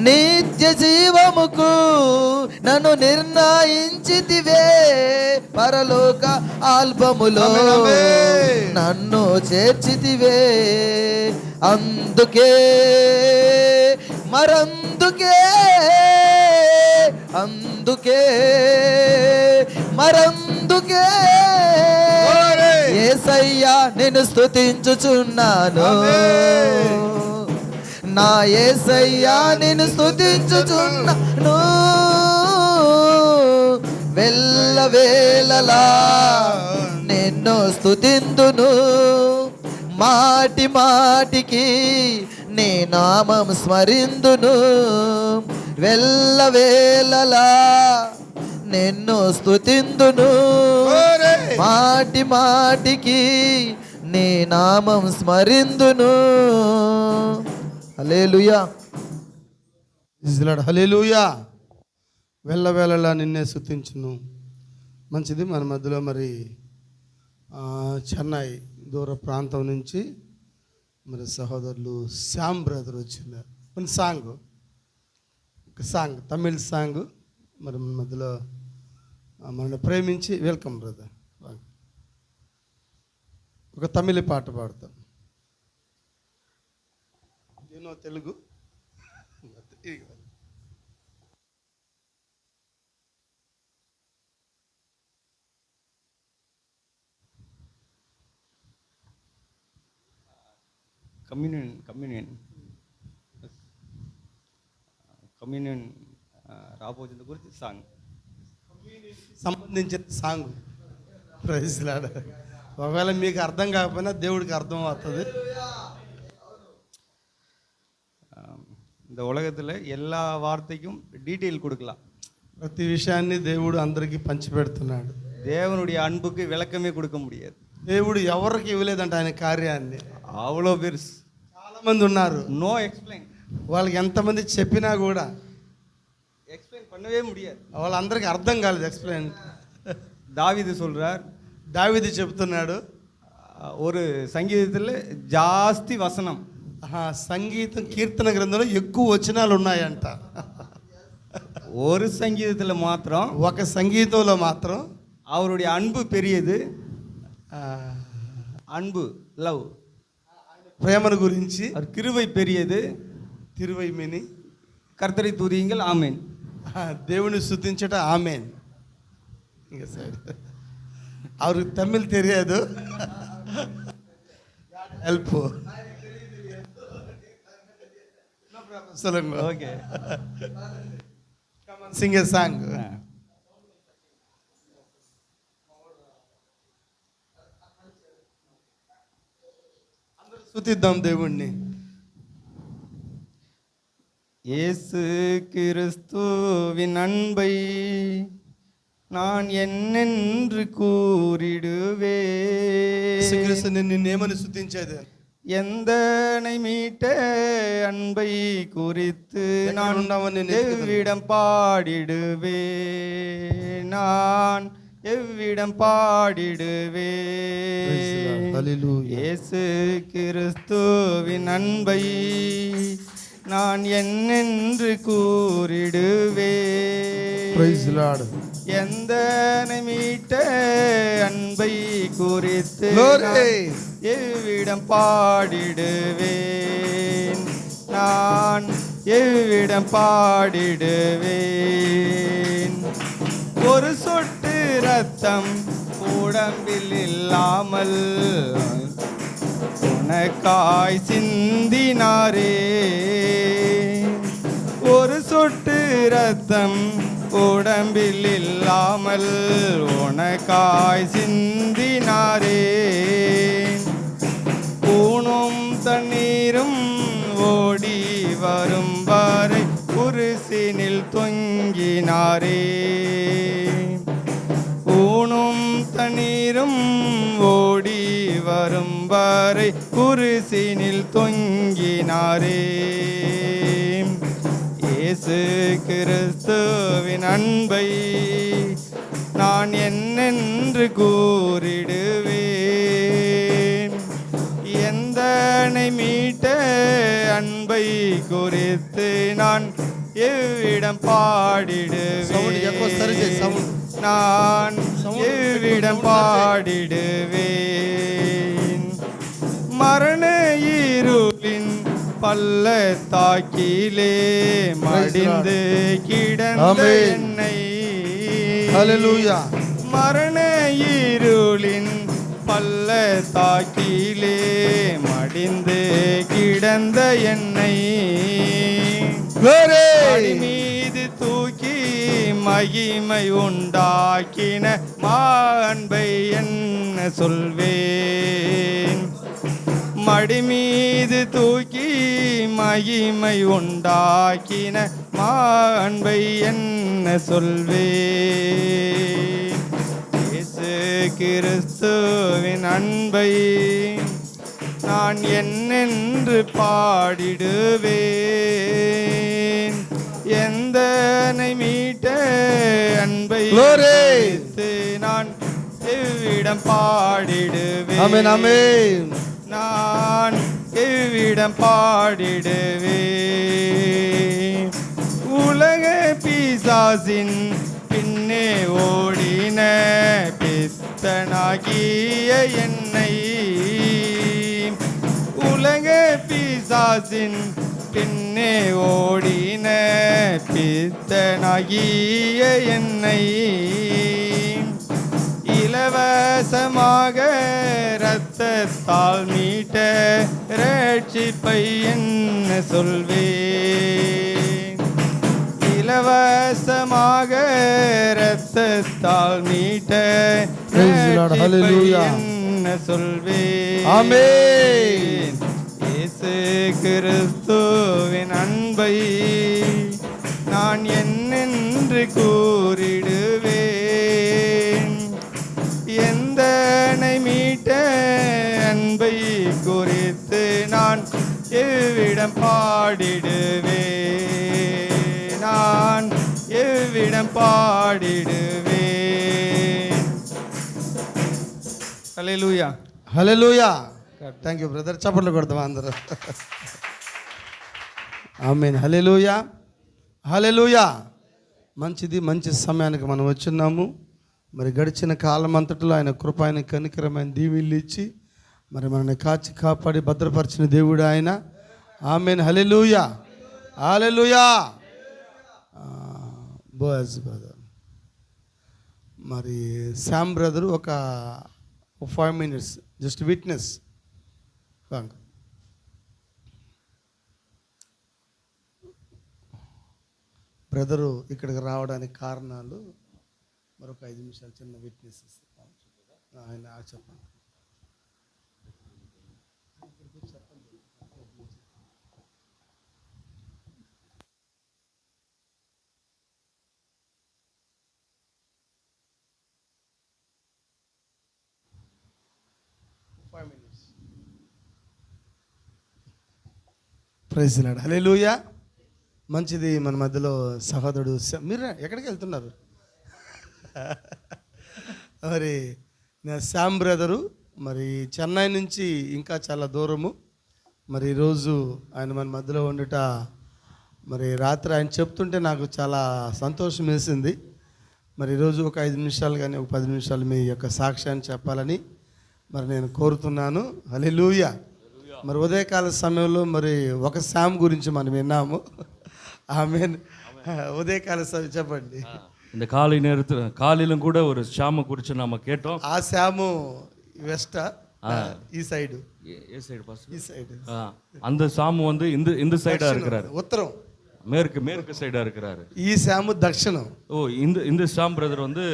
నిత్య జీవముకు నన్ను నిర్ణయించితివే, పరలోక ఆల్బములో నన్ను చేర్చితివే. అందుకే మరందుకే మరందుకే యేసయ్యా నిన్ను స్తుతించుచున్నాను. నా యేసయ్యా నిన్ను స్తుతించుచున్నాను. వెళ్ళవేళలా నిన్ను స్తుతింతును. మాటి మాటికి నీ నామం స్మరిందును. వెళ్ళవేళలా నిన్ను స్తుతిందును. మాటి మాటికి నీ నామం స్మరిందును. హల్లెలూయా, హల్లెలూయా. వెళ్ళవేళలా నిన్నే స్తుతించును. మంచిది. మన మధ్యలో మరి చెన్నై దూర ప్రాంతం నుంచి మరి సహోదరులు శ్యామ్ బ్రదర్ వచ్చినారు. ఒక సాంగ్ తమిళ్ సాంగ్ మరి మన మధ్యలో మనల్ని ప్రేమించి వెల్కమ్ బ్రదర్. ఒక తమిళ పాట పాడతాం. నేను తెలుగు కమ్యూనియన్ రాబోతుంది గురించి సాంగ్ సంబంధించిన సాంగ్. Praise lord. ఒకవేళ మీకు అర్థం కాకపోయినా దేవుడికి అర్థం అవుతుంది. இந்த உலகத்தில் எல்லா வார்த்தைக்கும் டீட்டெயில் கொடுக்கலாம். ప్రతి విషయాన్ని దేవుడు అందరికీ పంచిపెడుతున్నాడు. தேவனுடைய அன்புக்கு விளக்கமே கொடுக்க முடியாது. దేవుడు ఎవరికి ఇవ్వలేదంట ఆయన కార్యాన్ని. அவ்வளோ பேர் చాలా మంది ఉన్నారు. No explain. వాళ్ళకి ఎంతమంది చెప్పినా కూడా எக்ஸ்பிளைன் பண்ணவே முடியாது. వాళ్ళందరికీ అర్థం కాలేదు ఎక్స్ప్లెయిన్. தாவீது சொல்றார், దావీదు చెప్తున్నాడు, ஒரு సంగీతத்தில் జాస్తి వసనం, సంగీతం కీర్తన గ్రంథంలో ఎక్కువ వచనాలు ఉన్నాయంట. ஒரு సంగీతத்தில் మాత్రం, ఒక సంగీతంలో మాత్రం அவருடைய அன்பு பெரியது. அன்பு లవ్, ప్రేమను గురించి, கிருபை பெரியது. తిరువైమిని கர்த்தரை துதியுங்கள் ஆமென். దేవుని స్తుతించట ఆమెన్. ఇంకా సైడ్ அவருக்கு தமிழ் தெரியாது. ஹெல்ப் சொல்லுங்க. Okay, sing a song. స్తుతిద్దాం దేవుణ్ణి. இயேசு கிறிஸ்துவின் அன்பை நான் என்னென்று கூறிடுவேன். నిన్నేమని స్తుతించేది? எந்தனை மீட்ட அன்பை குறித்து நான் எவ்விடம் பாடிடுவேன். நான் எவ்விடம் பாடிடுவேன். இயேசு கிறிஸ்துவின் அன்பை நான் என்னென்று கூறிடுவேன். Praise the Lord. எந்தனை மீட்ட அன்பை குறித்து எவ்விடம் பாடிடுவேன். நான் எவ்விடம் பாடிடுவேன். ஒரு சொட்டு ரத்தம் உடம்பில் இல்லாமல் உனக்காய் சிந்தினாரே. ஒரு சொட்டு ரத்தம் உடம்பில் இல்லாமல் உனக்காய் சிந்தினாரே. ஊனும் தண்ணீரும் ஓடி வரும் வரை குருசினில் தொங்கினாரே. ஊனும் தண்ணீரும் ஓடி வரும் வரை குருசினில் தொங்கினாரே. இயேசு கிறிஸ்துவின் அன்பை நான் என்னென்று கூறிடுவேன். எந்தனை மீட்ட அன்பை குறித்து நான் எவ்விடம் சவுண்ட் ఎక్కువ సరి చేయి பாடிடுவேன் సౌండ్ நான் எவ்விடம் பாடிடுவேன் மரண இருளின் பள்ளத்தாக்கிலே மடிந்து கிடந்த ஆமென். என்னை హల్లెలూయా மரண இருளின் பள்ளத்தாக்கிலே மடிந்து கிடந்த என்னை அடி மீது தூக்கி மகிமை உண்டாக்கின மாண்பை என்ன சொல்வேன் மடி மீது தூக்கி மகிமை உண்டாக்கின மாண்பை என்ன சொல்வேன் இயேசு கிறிஸ்துவின் அன்பை நான் என்னென்று பாடிடுவேன் எந்தனை மீட்ட அன்பை குறித்து நான் எவ்விடம் பாடிடுவேன் ஆமென் ஆமென் நான் எவ்விடம் பாடிடுவேன் உலக பிசாசின் பின்னே ஓடின பித்தனாகிய என்னை உலக பிசாசின் பின்னே ஓடின பித்தனாகிய என்னை இலவசமாக இரத்தத்தால் மீட்ட ரட்சிப்பை என்ன சொல்வேன் இலவசமாக இரத்தத்தால் மீட்ட Praise the Lord. ரட்சிப்பை Hallelujah. என்ன சொல்வேன் ஆமென் இயேசு கிறிஸ்துவின் அன்பை நான் என்னென்று கூறிடுவேன் எந்தனை மீட்ட அன்பை குறித்து நான் எவ்விடம் பாடிடுவேன் நான் எவ்விடம் பாடிடுவேன் ஹல்லேலூயா హల్లెలూయా థ్యాంక్ యూ బ్రదర్ చప్పట్లు కొడతాం అందరూ ఆమేన్ హల్లెలూయా హల్లెలూయా మంచిది మంచి సమయానికి మనం వచ్చున్నాము మరి గడిచిన కాలం అంతటిలో ఆయన కృప ఆయన కనికరమైన దీవెనలు ఇచ్చి మరి మనల్ని కాచి కాపాడి భద్రపరిచిన దేవుడు ఆయన ఆమేన్ హల్లెలూయా హల్లెలూయా బోయస్ బ్రదర్ మరి శామ్ బ్రదర్ ఒక 5 minutes జస్ట్ విట్నెస్ బ్రదరు ఇక్కడికి రావడానికి కారణాలు మరొక 5 నిమిషాలు చిన్న విట్నెస్ ఆయన చెప్పండి ప్రైజ్ లార్డ్ హల్లెలూయా మంచిది మన మధ్యలో సహోదరుడు మీరు ఎక్కడికి వెళ్తున్నారు మరి నా శామ్ బ్రదరు మరి చెన్నై నుంచి ఇంకా చాలా దూరము మరి ఈరోజు ఆయన మన మధ్యలో ఉండుట మరి రాత్రి ఆయన చెప్తుంటే నాకు చాలా సంతోషం వేసింది మరి ఈరోజు ఒక 5 నిమిషాలు కానీ ఒక 10 నిమిషాలు మీ యొక్క సాక్ష్యాన్ని చెప్పాలని మరి నేను కోరుతున్నాను హల్లెలూయా మరి ఉదయకాల సమయంలో మరి ఒక శామ్ గురించి మనం విన్నాము ஆமென் உதயகால చెప్పండి இந்த காலை நேரத்தில் காலையிலும் கூட ஒரு ஷாமை குறித்து நாம கேட்டோம் ఆ శాము వెస్ట్ ఈ సైడ్ ఏ సైడ్ பாஸ் ఈ సైడ్ அந்த சாமு வந்து இந்த சைடா இருக்கிறாரு ఉత్తరం மேற்கு சைடா இருக்கிறாரு ఈ శాము దక్షిణం ஓ இந்த ஷாம் பிரதர் வந்து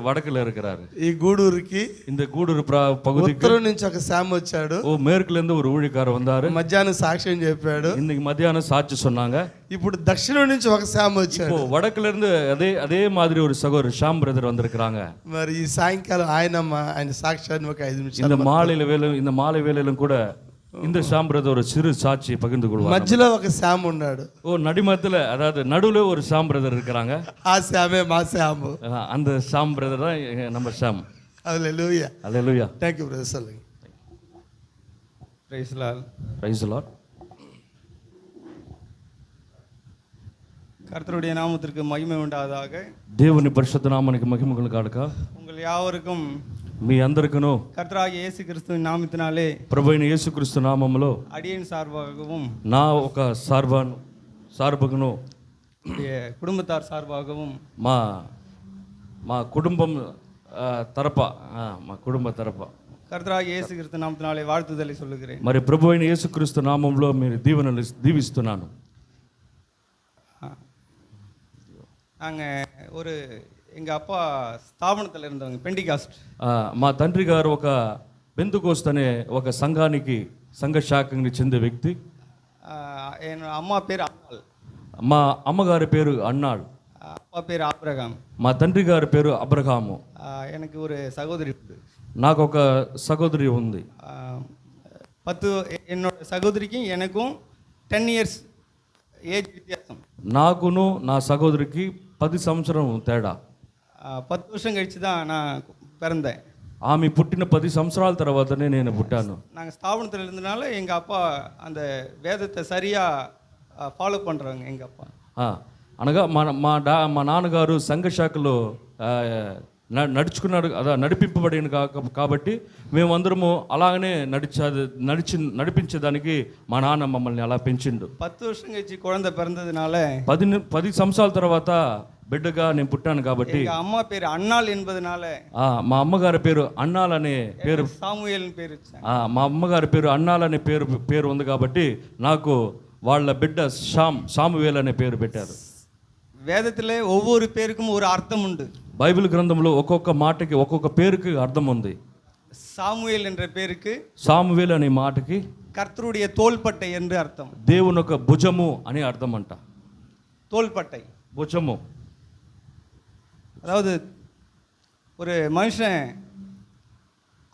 வடக்குல இருக்கிறாரு ఈ గూడూరుకి இந்த గూడూరు பகுதிக்கு ఉత్తరం నుంచి ఒక శాము వచ్చాడు ஓ மேற்குல இருந்து ஒரு ஊழியக்காரர் வந்தாரு మధ్యాహ్నం సాక్ష్యం చెప్పాడు இன்னைக்கு మధ్యాహ్నం சாட்சி சொன்னாங்க ఇప్పుడు దక్షిణం నుంచి ఒక శాము వచ్చాడు இப்போ வடக்குல இருந்து அதே மாதிரி ஒரு சகோதரர் ஷாம் பிரதர் வந்திருக்கிறாங்க మరి ఈ సాయంకాలం ఆయన సాక్ష్యాన్ని ఒక 5 నిమిషాలు இந்த மாலை வேளையிலும் கூட இந்த ஷாம் பிரதர் ஒரு சிறு சாட்சி பகிர்ந்து கொள்வார் మధ్యలో ఒక శాము ఉన్నాడు ஓ நடுமத்துல அதாவது நடுவுல ஒரு ஷாம் பிரதர் இருக்கிறாங்க ఆ శామే మా శాము அந்த ஷாம் பிரதர் தான் நம்ம Sham hallelujah hallelujah thank you brother சொல்லுங்க praise lord praise the lord கர்த்தருடைய நாமத்திற்கு மகிமை உண்டாவதாக. దేవుని పరిశుద్ధ నామానికి మహిమ కలుగాక. உங்கள் யாவருக்கும் మీ అందరికను கர்த்தராகிய இயேசு கிறிஸ்துவின் நாமத்தினாலே ప్రభువైన యేసుక్రీస్తు నామములో அடியேன் சார்பாகவும் నా ఒక సార్బగును என்னுடைய குடும்பத்தார் சார்பாகவும் మా మా కుటుంబం మా కుటుంబ తరప கர்த்தராகிய இயேசு கிறிஸ்து நாமத்தினாலே வாழ்த்துதலை சொல்லுகிறேன். మరి ప్రభువైన యేసుక్రీస్తు నామంలో మీరు దీవిస్తున్నాను. நாங்கள் எங்கள் அப்பா ஸ்தாபனத்தில் இருந்தவங்க பெண்டிகாஸ்ட். మా తండ్రి గారు ఒక బెంతుకోస్త్ అనే ఒక సంఘ శాఖకి చెందే వ్యక్తి. என் அம்மா பேர் அன்னாள், మా అమ్మగారి పేరు అన్నాள், அப்பா பேர் ஆபிரகாம், మా తండ్రి గారి పేరు అబ్రహాము. எனக்கு ஒரு సహోదరి ఉంది. నాకు ఒక సహోదరి ఉంది. என்னோட சகோதரிக்கும் எனக்கும் 10 இயர்ஸ் ఏజ్ వ్యత్యాసం. నాకును నా సహోదరికి 10 సంవత్సరం తేడా. 10 வருஷம் கழிச்சு தான் நான் பிறந்தேன். ఆమె పుట్టిన 10 సంవత్సరాల తర్వాతనే నేను పుట్టాను. நாங்கள் ஸ்தாபனத்தில் இருந்தனால எங்கள் அப்பா அந்த வேதத்தை சரியாக ஃபாலோ பண்ணுறாங்க. எங்கள் அப்பா అనగా మా నాన్నగారు సంఘ శాఖలో నడుచుకున్నాడు, నడిపింపబడిన కాబట్టి మేమందరము అలాగనే నడిపించేదానికి మా నాన్న మమ్మల్ని అలా పెంచిండు. 10 வருஷம் கழிச்சு குழந்தை பிறந்ததுனால 10 సంవత్సరాల తర్వాత బిడ్డగా నేను పుట్టాను కాబట్టి అమ్మ పేరు అన్నాల్ என்பதனால మా అమ్మగారి పేరు అన్నాల్ అనే పేరు, సాముయేల్ పేరు, మా అమ్మగారి పేరు అన్నాల్ అనే పేరు ఉంది కాబట్టి నాకు వాళ్ళ బిడ్డ సామువేల్ అనే పేరు పెట్టారు. వేదத்தில் ஒவ்வொரு பேருக்கும் ஒரு அர்த்தம் உண்டு. బైబిల్ గ్రంథంలో ఒక్కొక్క మాటకి ఒక్కొక్క పేరుకి అర్థం ఉంది. சாமுவேல் என்ற பேருக்கு సామువేల్ అనే మాటకి கர்த்தருடைய தோள்பட்டை என்று அர்த்தம். దేవుని యొక్క భుజము అని అర్థం అంట. தோள்பட்டை భుజము, அதாவது ஒரு மனுஷன்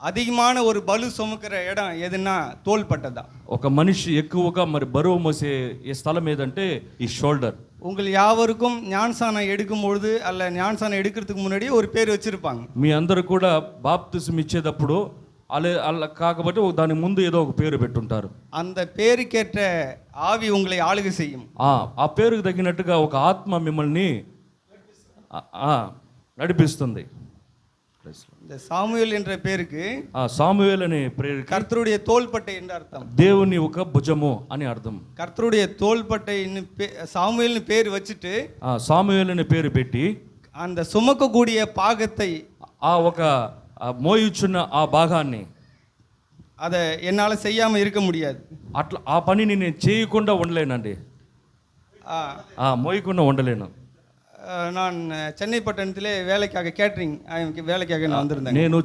அதிகமான ஒரு பலு சுமக்கிற இடம் எதுன்னா தோள்பட்டை தான். ఒక మనిషి ఎక్కువగా మరి బరువు మోసే ఈ స్థలం ఏదంటే ఈ షోల్డర్. உங்கள் யாவருக்கும் ஞானசானம் எடுக்கும் பொழுது அல்ல ஞானசானம் எடுக்கிறதுக்கு முன்னாடி ஒரு பேர் வச்சிருப்பாங்க. మీ అందరూ కూడా బాప్తిసం ఇచ్చేటప్పుడు అలా కాకపోతే దాని ముందు ఏదో ఒక పేరు పెట్టుంటారు. அந்த பேருக்கேற்ற ஆவி உங்களை ஆளுகை செய்யும். ఆ పేరుకు తగినట్టుగా ఒక ఆత్మ మిమ్మల్ని నడిపిస్తుంది. இந்த சாமுவேல் என்ற பேருக்கு సామువేల్ అనే పేరు கர்த்தருடைய தோள்பட்டை என்று அர்த்தம். దేవుని ఒక భుజము అని అర్థం. கர்த்தருடைய தோள்பட்டை சாமுவேல்னு பேர் வச்சுட்டு సామువేల్ అనే పేరు పెట్టి அந்த சுமக்கக்கூடிய பாகத்தை ఒక మోయుచున్న ఆ భాగాన్ని அதை என்னால் செய்யாமல் இருக்க முடியாது. అట్లా ఆ పనిని నేను చేయకుండా ఉండలేనండి, మోయకుండా ఉండలేను. நான் சென்னை பட்டணத்திலே வேலைக்காக கேட்டரிங் வேலைக்காக நான் வந்திருந்தேன். నేను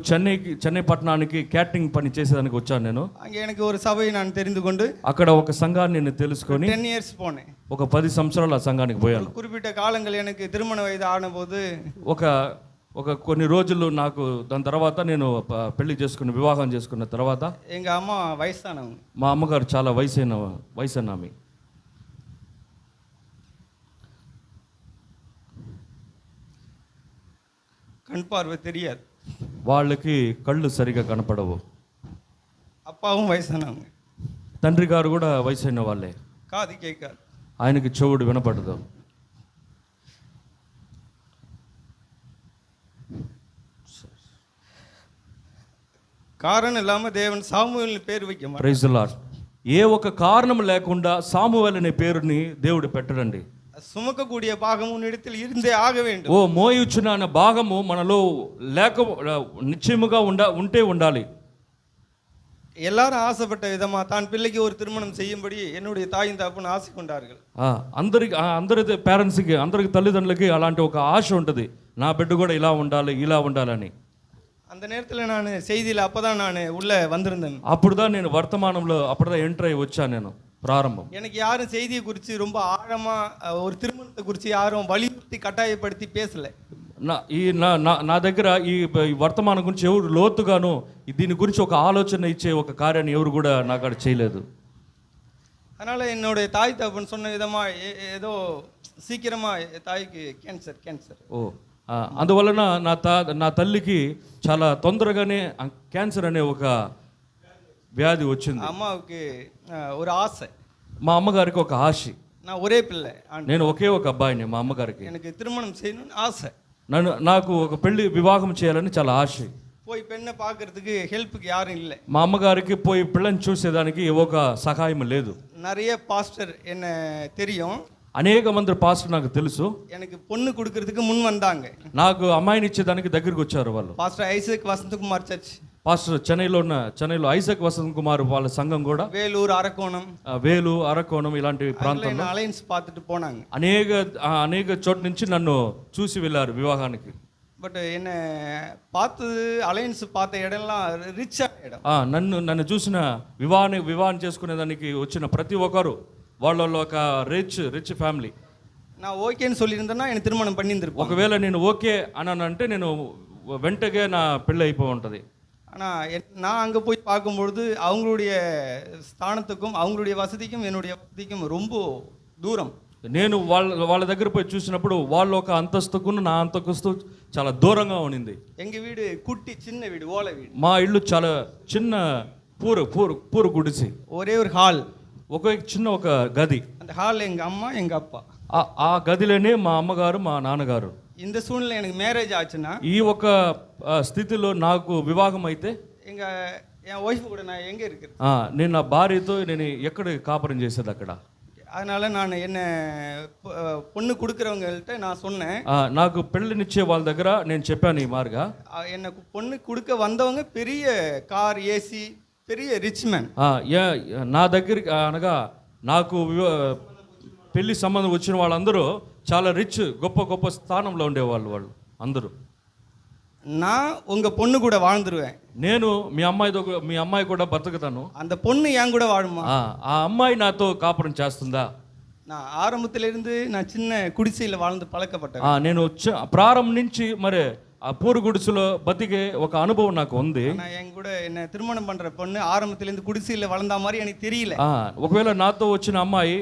చెన్నై పట్టణానికి క్యాటరింగ్ పని చేసేదానికి వచ్చాను. నేను அங்கே எனக்கு ஒரு సభை நான் தெரிந்து கொண்டு అక్కడ ఒక సంఘాన్ని నేను తెలుసుకొని 10 ఇయర్స్ పోனேன். ఒక 10 సంవత్సరాలు ఆ సంఘానికి పోయాను. குறிப்பிட்ட காலங்கள் எனக்கு திருமண వయసు ఆనబోదు ఒక కొన్ని రోజులు నాకు దాని తర్వాత నేను పెళ్లి చేసుకుని వివాహం చేసుకున్న తర్వాత எங்க అమ్మ వయసానవங்க, మా అమ్మగారు చాలా వయసైన ఆమె. கண் பார்வை தெரியாது, వాళ్ళకి కళ్ళు సరిగా కనపడవు. అప్పాவும் వయసానవங்க, తండ్రి గారు కూడా వయసైన వాళ్ళే, కాదు కేకాదు, ఆయనకి చెవుడు వినపడదు. కారణం ఇல்லாమ దేవుని సామువేల్ని పేరు வைக்க ప్రైజ్ ది లార్డ్. ఏ ఒక కారణం లేకుండా సామువేల్ అనే పేరుని దేవుడు పెట్టడండి. சுமக்கக்கூடிய பாகம் உன்னிடத்தில் இருந்தே ஆக வேண்டும். మోయుచున్న అనే భాగము మనలో నిశ్చయముగా ఉంటే ఉండాలి. எல்லாரும் ஆசைப்பட்ட விதமா தான் பிள்ளைக்கு ஒரு திருமணம் செய்யும்படி என்னுடைய தாயும் தகப்பனும் ஆசை கொண்டார்கள். అందరి పేరెంట్స్కి అందరికి తల్లిదండ్రులకి అలాంటి ఒక ఆశ ఉంటుంది, నా బిడ్డ కూడా ఇలా ఉండాలని. அந்த நேரத்தில் நான் செய்தியில் அப்பதான் நான் உள்ள வந்திருந்தேன். అప్పుడుதான் నేను వర్తమానంలో అప్పుడుதான் ఎంటర్ అయ్యి వచ్చాను. నేను ప్రారంభం எனக்கு யாரும் செய்தியை குறித்து ரொம்ப ஆழமா ஒரு திருமணத்தை குறித்து யாரும் வலியுறுத்தி கட்டாயப்படுத்தி பேசல. నా దగ్గర ఈ వర్తమానం గురించి ఎవరు లోతుగాను దీని గురించి ఒక ఆలోచన ఇచ్చే ఒక కార్యాన్ని ఎవరు కూడా నాకు అక్కడ చేయలేదు. அதனால என்னுடைய தாய் தகப்பன் சொன்ன விதமா ஏதோ சீக்கிரமா தாய்க்கு கேன்சర్. అందువలన నా తల్లికి చాలా తొందరగానే క్యాన్సర్ అనే ఒక వ్యాధి వచ్చింది. అమ్మకి ఒక ఆశ, మా అమ్మగారికి ఒక ఆశ. நான் ஒரே பிள்ளை నేను ఒకే ఒక అబ్బాయిని మా అమ్మగారికి. எனக்கு திருமணம் செய்யணும்னு ஆசை. నాకు ఒక పెళ్లి వివాహం చేయాలని చాలా ఆశ. போய் பெண்ணை பார்க்கறதுக்கு ஹெல்ப்புக்கு யாரும் இல்லை. మా అమ్మగారికి పోయి పిల్లని చూసేదానికి ఒక సహాయం లేదు. நிறைய பாஸ்டர் என்ன தெரியும், అనేక మంది పాస్టర్ నాకు తెలుసు. எனக்கு பொண்ணு கொடுக்கறதுக்கு முன் வந்தாங்க. నాకు అమ్మాయిని ఇచ్చేదానికి దగ్గరికి వచ్చారు వాళ్ళు. Pastor Isaac Vasanthakumar church, pastor చెన్నైలో ఐజక్ వసంత్ కుమార్ వాళ్ళ సంఘం కూడా, வேலூர், அரக்கோணம், వేలు అరకోణం ఇలాంటి ప్రాంతాల్లో అలయన్స్ பார்த்துட்டு போனாங்க. అనేక చోట్ల నుంచి నన్ను చూసి వెళ్ళారు వివాహానికి. బట్ என்ன பார்த்தது అలయన్స్ பார்த்த இடம்லாம் రిచ్ இடம். నన్ను చూసిన వివాహం చేసుకునేదానికి వచ్చిన ప్రతి ఒక్కరు వాళ్ళ ఒక రిచ్ ఫ్యామిలీ. நான் ஓகேன்னு சொல்லியிருந்தேன்னா எனக்கு திருமணம் பண்ணியிருந்திருப்பேன். ఒకవేళ నేను ఓకే అన్నానంటే నేను వెంటనే నా పెళ్ళి అయిపోయి ఉంటుంది. ஆனால் நான் அங்கே போய் பார்க்கும்பொழுது அவங்களுடைய ஸ்தானத்துக்கும் அவங்களுடைய வசதிக்கும் என்னுடைய வசதிக்கும் ரொம்ப దూరం. నేను వాళ్ళ దగ్గర పోయి చూసినప్పుడు వాళ్ళ ఒక అంతస్తుకు నా అంతస్తు చాలా దూరంగా ఉండింది. எங்கள் வீடு குட்டி சின்ன வீடு, ஓலை வீடு. మా ఇల్లు చాలా చిన్న పూరు గుడిసి, ஒரே ஒரு ஹால், చిన్న ఒక గది. அந்த ஹால் எங்கள் அம்மா எங்கள் அப்பா. ఆ గదిలోనే మా అమ్మగారు మా నాన్నగారు. இந்த సూழ்நிலை எனக்கு மேரேஜ் ஆச்சுன்னா, ఈ ఒక స్థితిలో నాకు వివాహం అయితే என் ஒய்ஃப் கூட நான் எங்கே இருக்கிறது, నేను నా భార్యతో నేను ఎక్కడ కాపురం చేసేది అక్కడ. அதனால நான் என்ன பொண்ணு கொடுக்குறவங்கள்ட்ட நான் சொன்னேன். నాకు పెళ్ళినిచ్చే వాళ్ళ దగ్గర నేను చెప్పాను ఈ మార్గా, என்ன பொண்ணு கொடுக்க வந்தவங்க பெரிய கார், ஏசி, பெரிய రిచ్ మ్యాన్. నా దగ్గరికి అనగా నాకు పెళ్లి సంబంధం వచ్చిన వాళ్ళందరూ చాలా రిచ్, గొప్ప స్థానంలో ఉండేవాళ్ళు వాళ్ళు అందరూ. நான் உங்க பொண்ணு கூட வாழ்ந்துருவேன். నేను మీ అమ్మాయి కూడా బతుకుతాను. அந்த பொண்ணு என் கூட வாழுமா? ఆ అమ్మాయి నాతో కాపురం చేస్తుందా? நான் ఆరంభத்திலிருந்து நான் சின்ன குடிசையில் வாழ்ந்து పలకపట్టேன். నేను ప్రారంభం నుంచి మరి ఆ పూరు గుడిసెలో బతికే ఒక అనుభవం నాకు ఉంది. நான் என் கூட என்ன திருமணம் பண்ற பொண்ணு ఆరంభத்திலிருந்து குடிசையில் வளர்ந்த மாதிரி எனக்கு தெரியல. ఒకవేళ నాతో వచ్చిన అమ్మాయి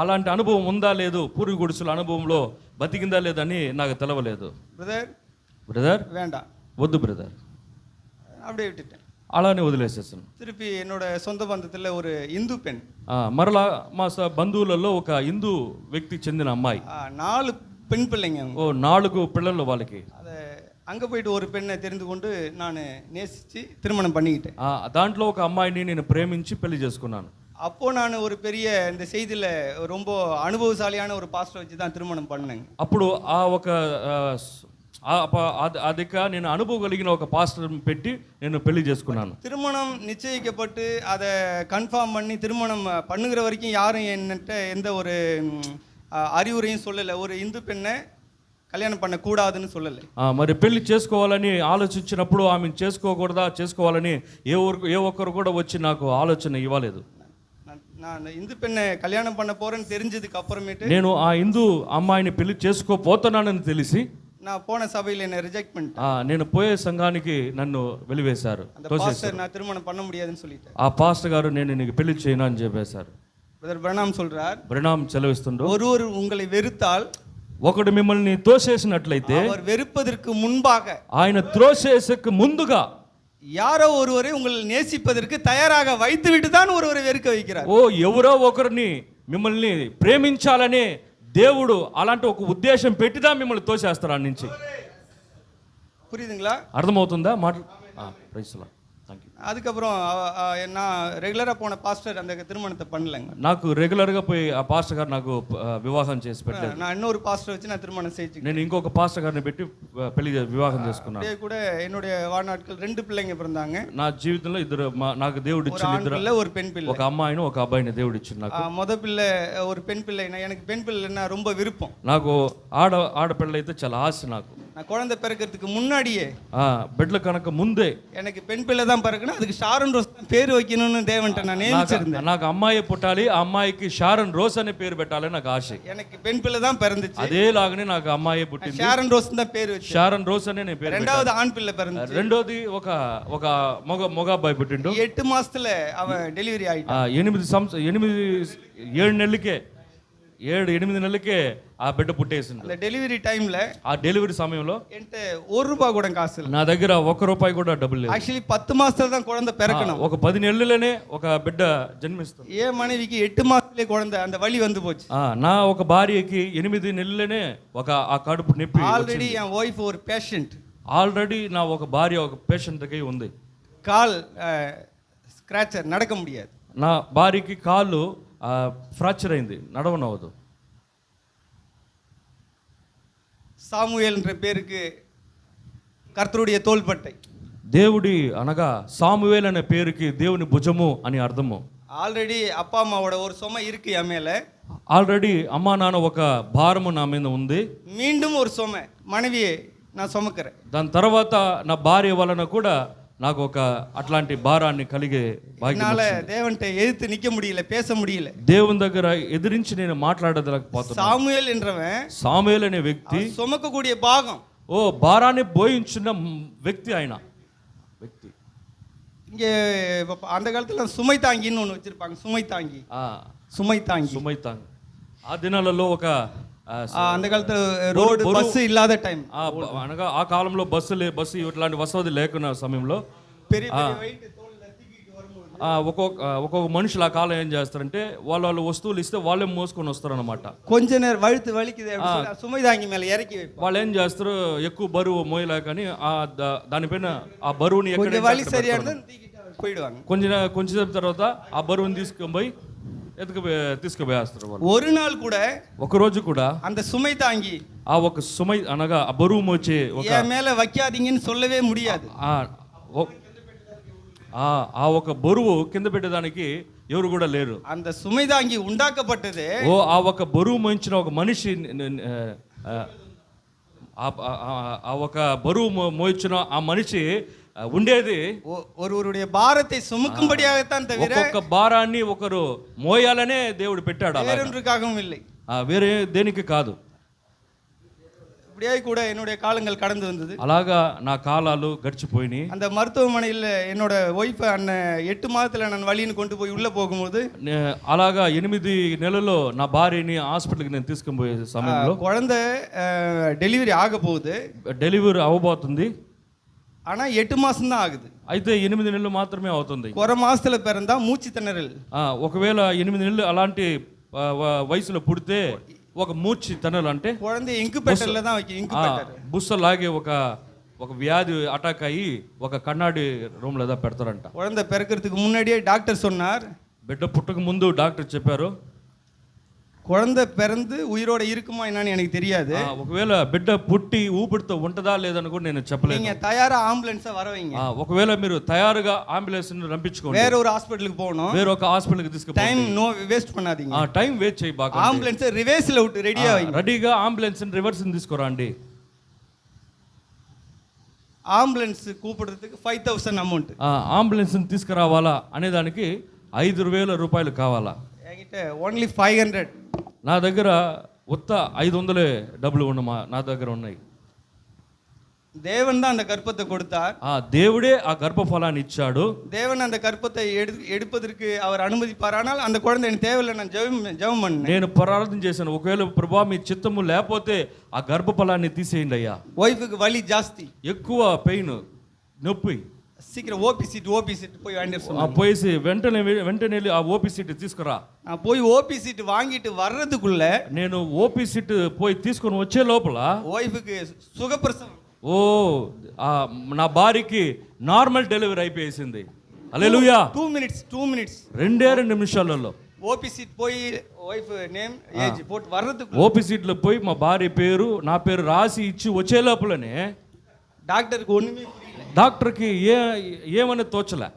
అలాంటి అనుభవం ఉందా లేదు, పూరు గుడిసెల అనుభవంలో బతికిందా లేదని నాకు తెలవలేదు. బ్రదర్ வேண்டாம், వద్దు బ్రదర్, அப்படியே விட்டுட்டேன். అలానే వదిలేసేసాను. திருப்பி என்னோட சொந்த பந்தத்தில் ஒரு இந்து பெண், మరలా మా బంధువులలో ఒక హిందూ వ్యక్తి చెందిన అమ్మాయి. 4 பெண் பிள்ளைங்க. 4 పిల్లలు వాళ్ళకి. அதை அங்கே போயிட்டு ஒரு பெண்ணை தெரிந்து கொண்டு நான் நேசித்து திருமணம் பண்ணிக்கிட்டேன். దాంట్లో ఒక అమ్మాయిని నేను ప్రేమించి పెళ్లి చేసుకున్నాను. அப்போ நான் ஒரு பெரிய இந்த செய்தியில் ரொம்ப அனுபவசாலியான ஒரு பாஸ்டர் வச்சு தான் திருமணம் பண்ணேங்க. అప్పుడు నేను అనుభవం కలిగిన ఒక పాస్టర్ పెట్టి నేను పెళ్లి చేసుకున్నాను. திருமணம் நிச்சயிக்கப்பட்டு அதை கன்ஃபார்ம் பண்ணி திருமணம் பண்ணுகிற வரைக்கும் யாரும் என்கிட்ட எந்த ஒரு அறிவுரையும் சொல்லலை. ஒரு இந்து பெண்ணை కళ్యాణం பண்ணக்கூடாதுன்னு சொல்லலை. మరి పెళ్లి చేసుకోవాలని ఆలోచించినప్పుడు ఆమెను చేసుకోవాలని ఏ ఒక్కరు కూడా వచ్చి నాకు ఆలోచన ఇవ్వలేదు. நான் இந்து பெண்ணை కళ్యాణం பண்ண போறேன்னு தெரிஞ்சதுக்கு அப்புறமேட்டு నేను ఆ హిందూ అమ్మాయిని పెళ్లి చేసుకోపోతున్నానని తెలిసి நான் போன சபையில் என்னை ரிஜெக்ட் பண்ணிட்டேன். నేను పోయే సంఘానికి నన్ను వెలివేశారు. நான் திருமணம் பண்ண முடியாதுன்னு சொல்லிட்டேன். ఆ పాస్టర్ గారు నేను నీకు పెళ్లి చేయను అని చెప్పేశారు. బ్రదర్ బ్రనామ్ சொல்றார், బ్రనామ్ సెలవిస్తుండ్రు, ஒருவர் உங்களை வெறுத்தால், ఒకడు మిమ్మల్ని తోసేసినట్లయితే அவர் వెறுப்பதற்கு முன்பாக, ఆయన త్రోసేసకు ముందుగా யாரோ ஒருவரை உங்களை நேசிப்பதற்கு தயாராக வைத்துவிட்டு தான் ஒருவரை வெறுக்க வைக்கிறார். ఎవరో ఒకరిని మిమ్మల్ని ప్రేమించాలనే దేవుడు అలాంటి ఒక ఉద్దేశం పెట్టిదా మిమ్మల్ని తోసేస్తారు ఆ నుంచి. புரியுதுங்களா? అర్థమవుతుందా మాట? அதுக்கப்புறம் நான் ரெகுலராக போன பாஸ்டர் அந்த திருமணத்தை பண்ணலைங்க. నాకు రెగ్యులర్గా పోయి ఆ పాస్టర్ గారు నాకు వివాహం చేసి పెట్టలేదు. நான் இன்னொரு பாஸ்டர் வச்சு நான் திருமணம் செய்து నేను ఇంకొక పాస్టర్ గారిని పెట్టి వివాహం చేసుకున్నాను. அதே கூட என்னுடைய வாழ்நாட்கள் 2 பிள்ளைங்க பிறந்தாங்க. నా జీవితంలో నాకు దేవుడు ఇచ్చిన ఇద్దరు, ஒரு பெண் பிள்ளை, ఒక అమ్మాయిని ఒక అబ్బాయిని దేవుడు ఇచ్చింది నాకు. మొదటి పిల్ల ஒரு பெண் பிள்ளை. எனக்கு பெண் பிள்ளைன்னா ரொம்ப விருப்பம். నాకు ఆడపిల్ల అయితే చాలా ఆశ. నాకు நான் குழந்தை பிறக்கிறதுக்கு முன்னாடியே, బిడ్డల కనుక ముందే எனக்கு பெண் பிள்ளை தான் பிறக்கணும், அதுக்கு ஷாரன் ரோஸ் పేరు வைக்கணும்னு தேவன்ட்ட நான் நினைச்சிருந்தேன். నాకు అమ్మాయి పుట్టాలి, ఆ అమ్మాయికి షారన్ రోజ్ అనే పేరు పెట్టాలని నాకు ఆశ. எனக்கு பெண் பிள்ளை தான் பிறந்துச்சு. అదేలాగానే నాకు అమ్మాయి పుట్టింది, షారన్ రోస్ தான் పేరు వచ్చి. షారన్ రోజ్ అనే నేను పేరు. రెండవది ఆన్ పిల్ల பிறந்துச்சு. రెండోది ఒక మగ అబ్బాయి పుట్టిండు. 8 మాసத்துல அவன் டெலிவரி ஆயிட்டான். 7 నెలలకే 7-8 నెలలకే ఆ బిడ్డ పుట్టేసింది. அந்த டெலிவரி டைம்ல, ఆ డెలివరీ సమయంలో என்கிட்ட ₹1 కూడా కాసు లేదు. నా దగ్గర ₹1 కూడా డబ్బులు లేదు. యాక్చువల్లీ 10 మాసాలు தான் குழந்தை பிறக்கணும். ఒక 10 నెలలనే ఒక బిడ్డ జన్మిస్తుంది. ఏ మனைవికి 8 మాసాలు மாசத்திலே குழந்தை, அந்த வலி வந்து போச்சு. నా ఒక భార్యకి 8 నెలలనే ఆ కడుపు నొప్పి ஆல்ரெடி என் ஒய்ஃப் ஒரு பேஷண்ட். ఆల్రెడీ నా ఒక భార్య ఒక పేషెంట్కి ఉంది. கால் స్క్రాచర్, நடக்க முடியாது. నా భార్యకి కాళ్ళు ఫ్రాక్చర్ అయింది, నడవనవదు. சாமுவேல் என்ற பேருக்கு கர்த்தருடைய தோள்பட்டை. దేవుడి అనగా సామువేల్ అనే పేరుకి దేవుని భుజము అని అర్థము. ஆல்ரெடி அப்பா அம்மாவோட ஒரு சுமை இருக்கு என் மேல. ఆల్రెడీ అమ్మా నాన్న ఒక భారము నా మీద ఉంది. மீண்டும் ஒரு சுமை, மனைவியை நான் சுமக்கிறேன். దాని తర్వాత నా భార్య వలన కూడా నాకు ఒక అట్లాంటి భారాన్ని కలిగే భాగ్యం என்னால వచ్చింది. தேவன்கிட்ட எதிர்த்து நிக்க முடியல, பேச முடியல. దేవుని దగ్గర ఎదిరించి నేను మాట్లాడలేకపోతున్నాను. சாமுவேல் என்றவன் సాముయేల్ అనే వ్యక్తి சுமக்கக்கூடிய பாகம். భారాన్ని బోయించిన వ్యక్తి ఆయన వ్యక్తి. இங்கே அந்த காலத்துல சுமை தாங்கின்னு ஒன்று வச்சிருப்பாங்க. சுமை தாங்கி, சுமை தாங்கி, సుమైతాంగ్. ఆ దినాలలో ఒక அந்த காலத்துல ரோடு பஸ் இல்லாத டைம், అనగా ఆ కాలంలో బస్సు ఇట్లాంటి వసతి లేకున్న సమయంలో பெரிய பெரிய weight தோள்ல தூக்கிட்டு வரும்போது ఒక్కొక్క మనుషులు ఆ కాలం ఏం చేస్తారంటే వాళ్ళు వస్తువులు ఇస్తే వాళ్ళే మోసుకొని వస్తారు అనమాట. கொஞ்ச நேரம் வழுத்து வலிக்குது அப்படின்னு சொல்லி சுமை தாங்கி மேல ఇறக்கி வைப்பாங்க. వాళ్ళు ఏం చేస్తారు, ఎక్కువ బరువు మోయలేకని దానిపైన ఆ బరువుని கொஞ்சம் வலி சரியா இருந்தா தூக்கிட்டு போயிடுவாங்க. కొంచెం తర్వాత ఆ బరువుని తీసుకుపోయి తీసుకుపోయేస్తారు వాళ్ళు. ஒரு நாள் கூட ఒక రోజు కూడా அந்த சுமை தாங்கி ఆ ఒక సుమై అనగా ఆ బరువు మోచే ఒక என் மேல வைக்காதீங்கன்னு சொல்லவே முடியாது. ఆ ఒక బరువు కింద పెట్టడానికి ఎవరు కూడా లేరు. அந்த சுமை தாங்கி உண்டாக்கப்பட்டது ఆ ఒక బరువు మోయించిన ఒక మనిషి, ఆ ఒక బరువు మోయించిన ఆ మనిషి ఉండేది ஒருவருடைய பாரத்தை சுமக்கும்படியாகத்தான் தவிர ఒక్కొక్క భారాన్ని ఒకరు మోయాలనే దేవుడు పెట్టాడు. வேறொன்றுக்காகவும் இல்லை, వేరే దేనికి కాదు. இப்படியே கூட என்னுடைய காலங்கள் கடந்து வந்தது. అలాగా నా కాలాలు గడిచిపోయినాయి. அந்த மருத்துவமனையில் என்னோட ஒய்ஃப் அண்ணன் 8 மாதத்துல நான் வழின்னு கொண்டு போய் உள்ள போகும்போது అలాగా 8 నెలల్లో నా భార్యని హాస్పిటల్కి నేను తీసుకొని పోయే సమయంలో குழந்தை டெலிவரி ஆக போகுது. డెలివరీ అవ్వబోతుంది. ஆனா 8 மாசம் தான் ஆகுது. అయితే 8 నెలలు మాత్రమే అవుతుంది. ஒரு மாசத்துல பிறந்தா மூச்சு திணறல். ఒకవేళ 8 నెలలు అలాంటి వయసులో పుడితే ఒక మూర్చి తనలు అంటే குழந்தை ఇంక్యుబేటర్ல தான் வைக்க. ఇంక్యుబేటర్ బుస్సలాగే ఒక వ్యాధి అటాక్ అయ్యి ఒక కన్నాడి రూమ్ లో పెడతారంట. குழந்தை பிறக்கிறதுக்கு முன்னாடியே டாக்டர் சொன்னார், బిడ్డ పుట్టక ముందు డాక్టర్ చెప్పారు, குழந்தை பிறந்து உயிரோட இருக்குமா என்னன்னு எனக்கு தெரியாது. ఒకవేళ బిడ్డ పుట్టి ఊపిరితో ఉంటదా లేదని కూడా నేను చెప్పలేను. நீங்க தயாரா ஆம்புலன்ஸ வர வைங்க. ఒకవేళ మీరు తయారుగా అంబులెన్స్ ని రంపించుకోండి. வேற ஒரு ஹாஸ்பிடலுக்கு போகணும். వేరే ఒక హాస్పిటల్ కి తీసుకుపోండి. டைம் நோ வேஸ்ட் பண்ணாதீங்க. టైం వేస్ట్ చేయబాకండి. ஆம்புலன்ஸ ரிவர்ஸ்ல விட்டு ரெடியா வைங்க. రెడీగా అంబులెన్స్ ని రివర్స్ ని తీసుకురండి. Ambulance கூப்பிடுறதுக்கு 5000 amount. అంబులెన్స్ ని తీసుకురావాలా అనే దానికి 5000 రూపాయలు కావాలా. என்கிட்ட only 500. నా దగ్గర ఉత్త 500 డబ్బులు నా దగ్గర ఉన్నాయి. தேவன் தான் அந்த கர்ப்பத்தை கொடுத்தார். దేవుడే ఆ గర్భఫలాన్ని ఇచ్చాడు. தேவன் அந்த கர்ப்பத்தை எடுப்பதற்கு அவர் அனுமதிப்பாரானால் அந்த குழந்தை எனக்கு தேவையில்லை, நான் ஜெபம் பண்ணேன். నేను ప్రార్థన చేశాను, ఒకవేళ ప్రభువా మీ చిత్తము లేకపోతే ఆ గర్భఫలాన్ని తీసేయండి అయ్యా. వైఫ్కి వలి జాస్తి, ఎక్కువ పెయిన్, నొప్పి. சீக்கிரம் ஓபி சீட் போய் வாங்கிட்டு சொன்னாங்க. పోయేసి వెంటనే వెళ్ళి ఆ ఓపీ సీట్ తీసుకురా. நான் போய் ஓபி சீட் வாங்கிட்டு வர்றதுக்குள்ள నేను ఓపీ సీట్ పోయి తీసుకొని వచ్చే లోపల వైఫ్కి సుఖప్రసవం. నా భార్యకి నార్మల్ డెలివరీ అయిపోయేసింది. హల్లెలూయా. 2 minutes 2 నిమిషాలలో ఓపీ సీట్ పోయి వైఫ్ నేమ్ ఏజ్ పోట్ వర్రదుకు ఓపీ సీట్లో పోయి మా భార్య పేరు నా పేరు రాసి ఇచ్చి వచ్చే లోపలనే டாக்டருக்கு ஒண்ணுமே புரியல. డాక్టర్కి ఏమని తోచలే.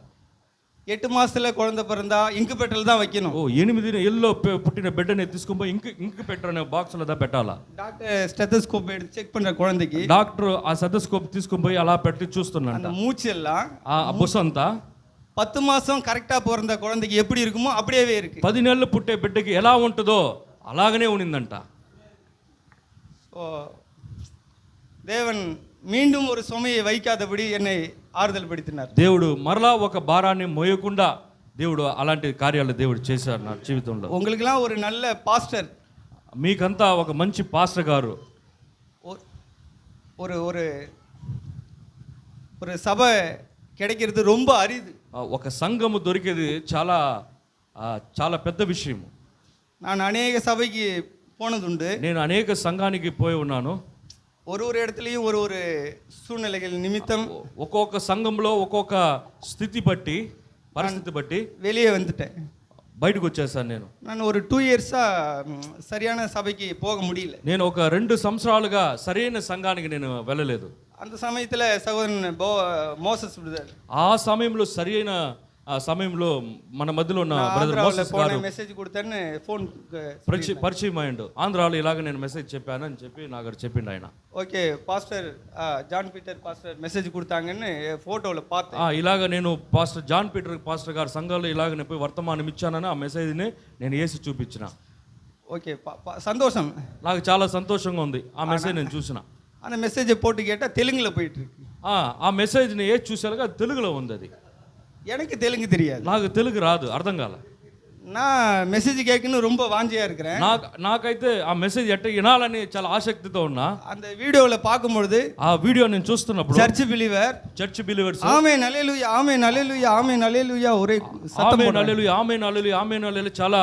8 மாசத்துல குழந்தை பிறந்தா ఇంక్యుబేటర్ல தான் வைக்கணும். 8 నెలల్లో పుట్టిన బిడ్డని తీసుకొని ఇంక్యుబేటర్ అనే బాక్స్ లో పెట్టాలా. டாக்டர் ஸ்டெத்தோஸ்கோப் எடுத்து செக் பண்ற குழந்தைக்கு డాక్టర్ ఆ స్టెతోస్కోప్ తీసుకొని పోయి అలా పెట్టి చూస్తున్నాడు. அந்த மூச்சு எல்லாம் ఆ బుస్ అంతా 10 மாசம் కరెక్టా பிறந்த குழந்தைக்கு எப்படி இருக்குமோ அப்படியே இருக்கு. 10 నెలలు పుట్టే బిడ్డకి ఎలా ఉంటుందో అలాగనే ఉండిందంట. தேவன் மீண்டும் ஒரு சுமையை வைக்காதபடி என்னை ஆறுதல் படுத்தினார். దేవుడు మరలా ఒక భారాన్ని మోయకుండా దేవుడు అలాంటి కార్యాలు దేవుడు చేశారు నా జీవితంలో. உங்களுக்கெல்லாம் ஒரு நல்ல பாஸ்டர், మీకంతా ఒక మంచి పాస్టర్ గారు, ஒரு ஒரு ஒரு சபை கிடைக்கிறது ரொம்ப அரிது. ఒక సంఘము దొరికేది చాలా చాలా పెద్ద విషయం. நான் அநேக சபைக்கு போனதுண்டு. నేను అనేక సంఘానికి పోయి ఉన్నాను. ஒரு இடத்துலையும் ஒரு சூழ்நிலைகள் நிமித்தம் ఒక్కొక్క సంఘంలో ఒక్కొక్క స్థితి బట్టి పరిస్థితి బట్టి வெளியே வந்துட்டேன். బయటకు వచ్చేసాను నేను. நான் ஒரு 2 இயர்ஸாக சரியான சபைக்கு போக முடியல. నేను ఒక 2 సంవత్సరాలుగా సరైన సంఘానికి నేను వెళ్ళలేదు. அந்த சமயத்தில் சகோதரன் மோசஸ் பிரதர் ఆ సమయంలో సరైన ఆ సమయంలో మన మధ్యలో ఉన్న బ్రదర్ మోసెస్ గారు మెసేజ్ కొడతాను ఫోన్ పరిచయం అయ్యిండు. ఆంధ్రాలో ఇలాగ నేను మెసేజ్ చెప్పాను అని చెప్పి నాకు చెప్పిండు ఆయన. Okay pastor John Peter pastor message கொடுத்தாங்கன்னு ఫోటోలో பார்த்தேன். ఇలాగ నేను పాస్టర్ జాన్ పీటర్ పాస్టర్ గారి సంఘంలో ఇలాగ నేను పోయి వర్తమానం ఇచ్చానని ఆ మెసేజ్ని నేను వేసి చూపించిన. ఓకే సంతోషం, నాకు చాలా సంతోషంగా ఉంది ఆ మెసేజ్ నేను చూసిన. அந்த மெசேஜை போட்டு கேட்டால் தெலுங்குல போயிட்டு இருக்கு. ఆ మెసేజ్ని ఏది చూసారుగా అది తెలుగులో ఉంది. అది எனக்கு தெலுங்கு தெரியாது, నాకు తెలుగు రాదు, అర్థం కాల. நான் மெசேஜ் கேட்கணும் ரொம்ப வாஞ்சியா இருக்கிறேன். నాకైతే ఆ మెసేజ్ ఎట్ట వినాలని చాలా ఆసక్తితో ఉన్నా. அந்த వీడియోలో பார்க்கும்பொழுது ఆ వీడియో నేను చూస్తున్నప్పుడు చర్చ్ బిలీవర్స్ ఆమేన్ హల్లెలూయా ఆమేన్ హల్లెలూయా ఆమేన్ హల్లెలూయా ఒరే ఆమేన్ హల్లెలూయా ఆమేన్ హల్లెలూయా ఆమేన్ హల్లెలూయా చాలా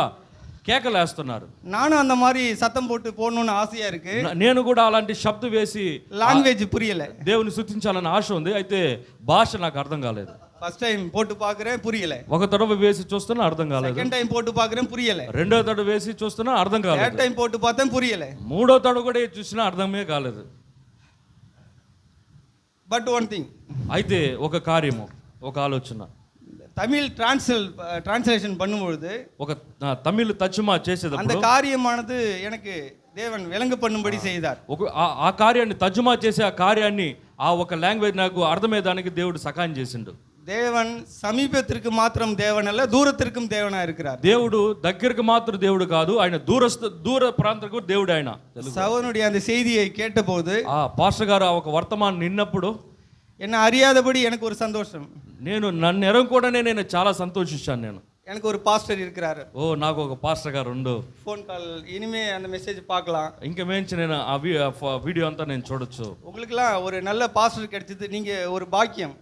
కేకలేస్తున్నారు. நானும் அந்த மாதிரி சத்தம் போட்டு போடணும்னு ஆசையா இருக்கு. నేను కూడా అలాంటి శబ్దం వేసి లాంగ్వేజ్ పురియలే, దేవుని స్తుతించాలని ఆశ ఉంది. అయితే భాష నాకు అర్థం కాలేదు. ఫస్ట్ టైం పోட்டு பார்க்கறேன் పురియలే, ఒక తడవ వేసి చూస్తున్నా అర్థం కాలేదు. సెకండ్ టైం పోட்டு பார்க்கறேன் పురియలే, రెండో తడవ వేసి చూస్తున్నా అర్థం కాలేదు. థర్డ్ టైం పోட்டு பார்த்தேன் పురియలే, మూడో తడవ కూడా చూసినా అర్థమే కాలేదు. బట్ వన్ థింగ్, అయితే ఒక కార్యము, ఒక ఆలోచన, தமிழ் டிரான்ஸ்லேஷன் பண்ணும்பொழுது ఒక తమిళ తర్జుమా చేసేటప్పుడు அந்த காரியமானது எனக்கு தேவன் விளங்க பண்ணும்படி செய்தார். ఆ కార్యాన్ని తర్జుమా చేసే ఆ కార్యాన్ని ఆ ఒక లాంగ్వేజ్ నాకు అర్థమయ్యేదానికి దేవుడు సహాయం చేసిండు. தேவன் సమీపத்திற்கு మాత్రం దేవన్ అల్ల దూరத்திற்கும் దేవనా இருக்கிறார். దేవుడు దగ్గరికి మాత్రం దేవుడు కాదు, ఆయన దూర ప్రాంతానికి దేవుడు. ఆయన సౌనుடைய அந்த செய்தியை கேட்டபோது ఆ పాస్టర్ గారు ఆ ఒక వర్తమానం నిన్నప్పుడు என்ன அறியாதபடி எனக்கு ஒரு சந்தோஷம். నేను నన్ను ఎరంకూడనే నేను చాలా సంతోషించాను. నేను எனக்கு ஒரு பாஸ்டர் இருக்கிறாரு. ఓ నాకు ఒక పాస్టర్ గారు ఉండు. ఫోన్ కాల్ ఇనిమే அந்த மெசேஜ் பார்க்கலாம். ఇంకా మేంచి నేను ఆ వీడియో అంతా నేను చూడొచ్చు. உங்களுக்குலாம் ஒரு நல்ல பாஸ்டர் கிடைச்சது நீங்க ஒரு பாக்கியம்.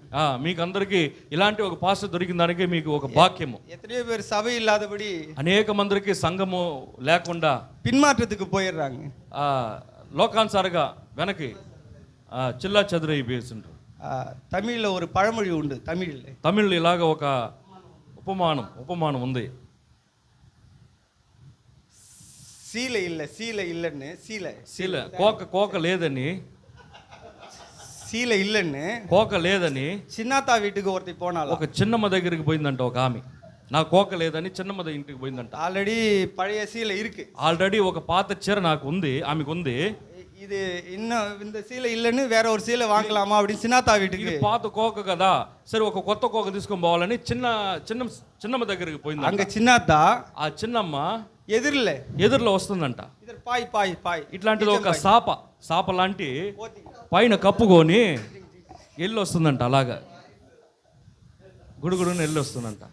మీకు అందరికీ ఇలాంటి ఒక పాస్టర్ దొరికిన దానికి మీకు ఒక భాగ్యము. எத்தனையோ பேர் సభை ఇல்லாதபடி అనేక మందికి సంఘము లేకుండా పిన్మాற்றத்துக்கு போயிடுறாங்க. లోకానుసారంగా వెనక్కి చిల్లా చెదురైపోయేసిండ్రు. తమిళ్లో ஒரு పழమொழి ఉంది. తమిళ్ ఇలాగ ఒక ఉపమానం ఉంది. సీల ఇల్లன்னு సీల కోక లేదని, సీల ఇల్లன்னு కోక లేదని చిన్నాతా వీటికి ఒకటి పోనాలి. ఒక చిన్నమ్మ దగ్గరికి పోయిందంట ఒక ఆమె. నాకు కోక లేదని చిన్నమ్మ ఇంటికి పోయిందంట. ఆల్రెడీ పழைய సీల ఇருக்கு, ఆల్రెడీ ఒక పాత చీర నాకు ఉంది, ఆమెకు ఉంది. ఇది இந்த సీల ఇల్లని వేరే ఒక సీల వాంగలామా அப்படின்னு చిన్నాతా వీటికి. పాత కోక కదా, సరే ఒక కొత్త కోక తీసుకొని పోవాలని చిన్నమ్మ దగ్గరికి పోయింది. అంగ చిన్నాతా ఆ చిన్నమ్మ ఎదురులో వస్తుందంట. ఇట్లాంటిది ఒక సాప లాంటి పైన కప్పుకొని ఎల్లు వస్తుందంట. అలాగా గుడుగుడుని ఎల్లు వస్తుందంట.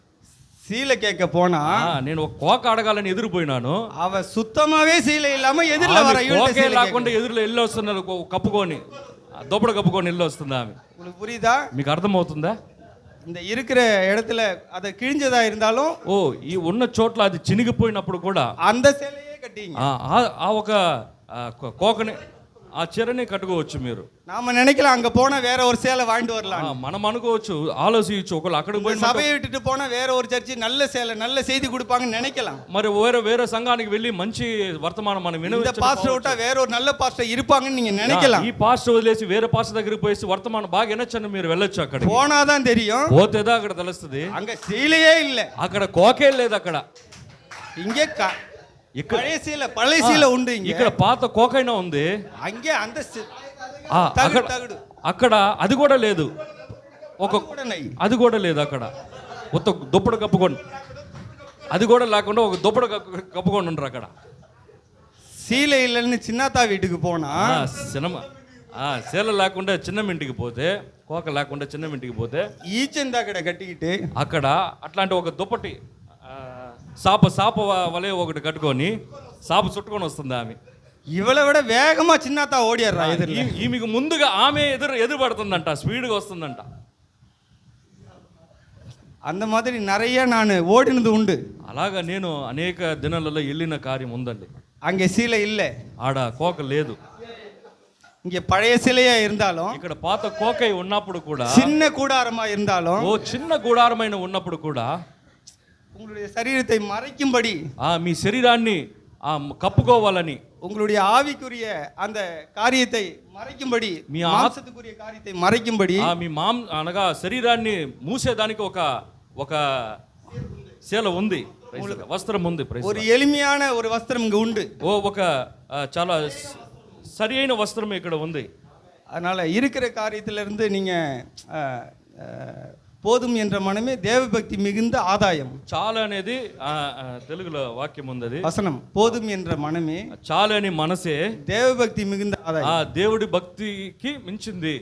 సీల కేక పోనా నేను ఒక కోక అడగాలని ఎదురుపోయినాను. అవ సుత్తమావే సీల ఇల్లామ ఎదురులో వర కోకే లేకుండా ఎదురులో ఎల్లు వస్తున్నారు కప్పుకొని, దొప్పడ కప్పుకొని ఎల్లు వస్తుంది ఆమె. పురియుదా? మీకు అర్థమవుతుందా? இந்த இருக்கிற இடத்துல அது கிழிஞ்சதா இருந்தாலும் ఈ ఉన్న చోట్ల అది చినిగిపోయినప్పుడు కూడా அந்த சேலையே கட்டிங்க. ఆ ఒక కోకని ఆ చీరని కట్టుకోవచ్చు మీరు. நாம நினைக்கலாம் அங்க போனா வேற ஒரு சேலை வாங்கிட்டு வரலாம். మనం అనుకోవచ్చు, ఆలోచించు, ఒకళ్ళు అక్కడికి పోయి సభயை விட்டுட்டு போனா வேற ஒரு చర్చి நல்ல சேலை நல்ல செய்தி கொடுப்பாங்கன்னு நினைக்கலாம். మరి వేరే సంఘానికి వెళ్ళి మంచి వర్తమానం మనం వినవచ్చు. இந்த பாஸ்டர் விட்டா வேற ஒரு நல்ல பாஸ்டர் இருப்பாங்கன்னு நீங்க நினைக்கலாம். ఈ పాస్టర్ వదిలేసి వేరే పాస్టర్ దగ్గరికి పోయి వర్తమానం బాగా వినొచ్చని మీరు వెళ్ళొచ్చు. అక్కడికి పోనాதான் தெரியும், పోతేదా అక్కడ తెలుస్తుంది. அங்க சீலையே இல்ல, అక్కడ కోకే లేదు. అక్కడ இங்கே పழைய సీల ఉంది. ఇక్కడ పాత కోకైనా ఉంది. అంగే అంత అక్కడ అది కూడా లేదు. అది కూడా లేదు. అక్కడ మొత్తం దుప్పడ కప్పుకొని, అది కూడా లేకుండా ఒక దుప్పడ కప్పుకొని ఉండరు అక్కడ. సీల ఇల్లని చిన్నతా వీటికి పోనా సినిమా సీల లేకుండా చిన్న ఇంటికి పోతే, కోక లేకుండా చిన్న ఇంటికి పోతే ఈచెంది అక్కడ కట్టికితే అక్కడ అట్లాంటి ఒక దుప్పటి సాప వలే ఒకటి కట్టుకొని సాప చుట్టుకొని వస్తుంది ఆమె. ఇవళ విడ వేగమా చిన్నతా ఓడియారా ఈమెకు ముందుగా ఆమె ఎదురు పడుతుందంట, స్పీడ్గా వస్తుందంట. அந்த மாதிரி நிறைய நான் ఓడినది உண்டு. అలాగా నేను అనేక దినాలలో వెళ్ళిన కార్యం ఉందండి. அங்கே சீலை இல்லை, ఆడ కోక లేదు. இங்கே பழைய சிலையா இருந்தாலும், ఇక్కడ పాత కోకై ఉన్నప్పుడు కూడా, சின்ன கூடாரமா இருந்தாலும், ఓ చిన్న గుడారమైన ఉన్నప్పుడు కూడా உங்களுடைய சரீரத்தை மறைக்கும்படி, మీ శరీరాన్ని కప్పుకోవాలని, உங்களுடைய ஆவிக்குரிய அந்த காரியத்தை மறைக்கும்படி, మీ மாம்சத்துக்குரிய காரியத்தை மறைக்கும்படி మీ అనగా శరీరాన్ని మూసేదానికి ఒక శీల ఉంది, వస్త్రం ఉంది. ஒரு எளிமையான ஒரு வஸ்திரம் இங்க உண்டு. ఒక చాలా సరి అయిన వస్త్రం ఇక్కడ ఉంది. அதனால இருக்கிற காரியத்திலிருந்து நீங்க போதும் என்ற மனமே தேவபக்தி மிகுந்த ஆதாயம். చాలు అనేది తెలుగులో వాక్యం ఉంది, అది வசனம். போதும் என்ற மனமே, చాలు అని మనసే தேவபக்தி மிகுந்த ஆதாயம். దేవుడి భక్తికి మించింది.